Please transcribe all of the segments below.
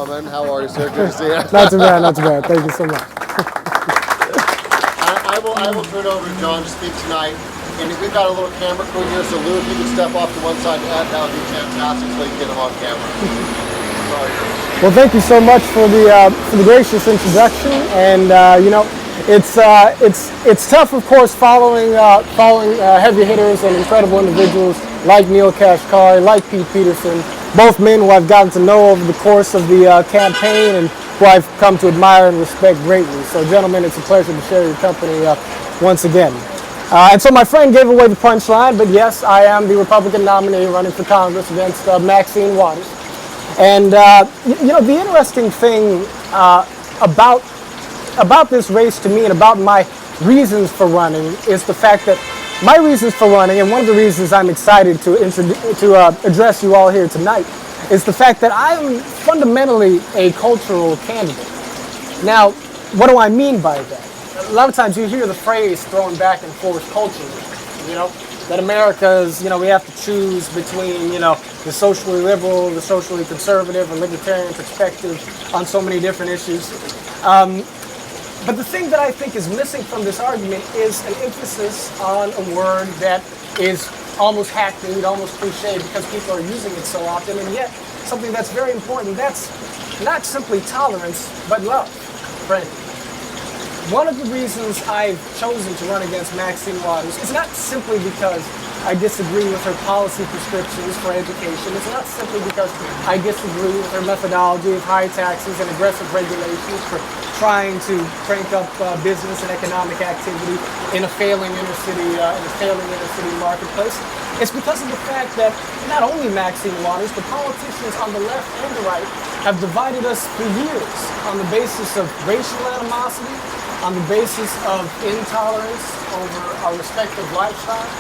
How are you, sir? Good to see you. Not too bad, not too bad. Thank you so much. I will turn it over to John to speak tonight. And if we've got a little camera crew here, so Lou, if you could step off to one side and that would be fantastic so you can get him on camera. Sorry. Well, thank you so much for the gracious introduction. And it's tough, of course, following heavy hitters and incredible individuals like Neil Kashkari, like Pete Peterson, both men who I've gotten to know over the course of the campaign and who I've come to admire and respect greatly. So, gentlemen, it's a pleasure to share your company once again. And so my friend gave away the punchline, but yes, I am the Republican nominee running for Congress against Maxine Waters. And the interesting thing about this race to me and about my reasons for running is the fact that my reasons for running, and one of the reasons I'm excited to address you all here tonight, is the fact that I'm fundamentally a cultural candidate. Now, what do I mean by that? A lot of times you hear the phrase thrown back and forth culturally, that America's, we have to choose between, the socially liberal, the socially conservative, or libertarian perspective on so many different issues. But the thing that I think is missing from this argument is an emphasis on a word that is almost hackneyed, almost cliche, because people are using it so often, and yet something that's very important. That's not simply tolerance, but love, friend. One of the reasons I've chosen to run against Maxine Waters is not simply because I disagree with her policy prescriptions for education. It's not simply because I disagree with her methodology of high taxes and aggressive regulations for trying to crank up business and economic activity in a failing inner city marketplace. It's because of the fact that not only Maxine Waters, but politicians on the left and the right have divided us for years on the basis of racial animosity, on the basis of intolerance over our respective lifestyles.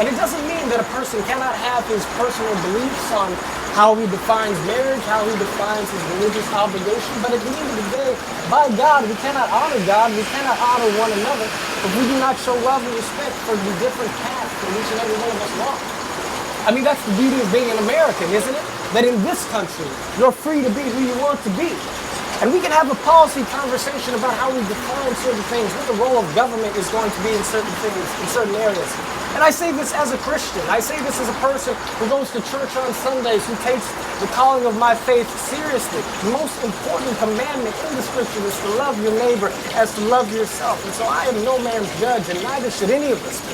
And it doesn't mean that a person cannot have his personal beliefs on how he defines marriage, how he defines his religious obligation, but at the end of the day, by God, we cannot honor God, we cannot honor one another if we do not show love and respect for the different paths that each and every one of us walk. I mean, that's the beauty of being an American, isn't it? That in this country, you're free to be who you want to be. And we can have a policy conversation about how we define certain things, what the role of government is going to be in certain things, in certain areas. And I say this as a Christian. I say this as a person who goes to church on Sundays, who takes the calling of my faith seriously. The most important commandment in the scripture is to love your neighbor as to love yourself. And so I am no man's judge, and neither should any of us be,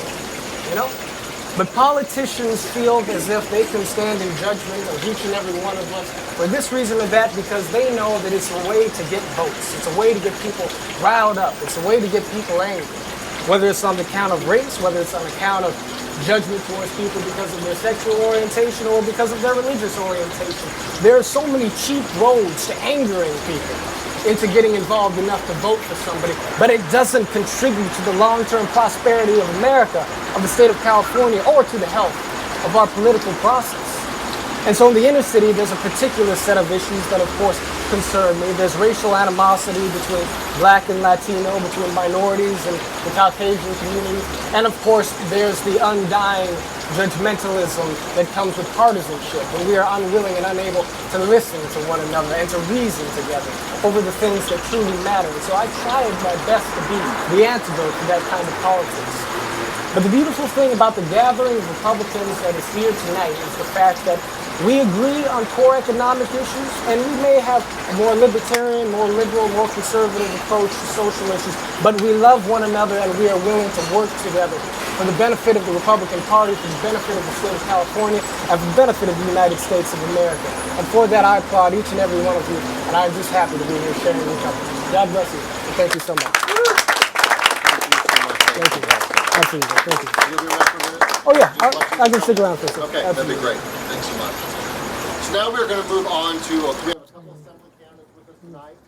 But politicians feel as if they can stand in judgment of each and every one of us for this reason or that, because they know that it's a way to get votes. It's a way to get people riled up. It's a way to get people angry. Whether it's on the account of race, whether it's on account of judgment towards people because of their sexual orientation or because of their religious orientation. There are so many cheap roads to angering people into getting involved enough to vote for somebody, but it doesn't contribute to the long-term prosperity of America, of the state of California, or to the health of our political process. And so in the inner city, there's a particular set of issues that, of course, concern me. There's racial animosity between Black and Latino, between minorities and the Caucasian community. And of course, there's the undying judgmentalism that comes with partisanship, when we are unwilling and unable to listen to one another and to reason together over the things that truly matter. And so I tried my best to be the antidote to that kind of politics. But the beautiful thing about the gathering of Republicans that is here tonight is the fact that we agree on core economic issues, and we may have a more libertarian, more liberal, more conservative approach to social issues, but we love one another and we are willing to work together for the benefit of the Republican Party, for the benefit of the state of California, and for the benefit of the United States of America. And for that, I applaud each and every one of you, and I'm just happy to be here sharing your company. God bless you, and thank you so much. Thank you. Absolutely. Thank you. You'll be around for a minute? Oh, yeah. I can stick around for a second. Okay, that'd be great. Thanks so much. So now we're going to move on to, we have a couple of assembly candidates with us tonight.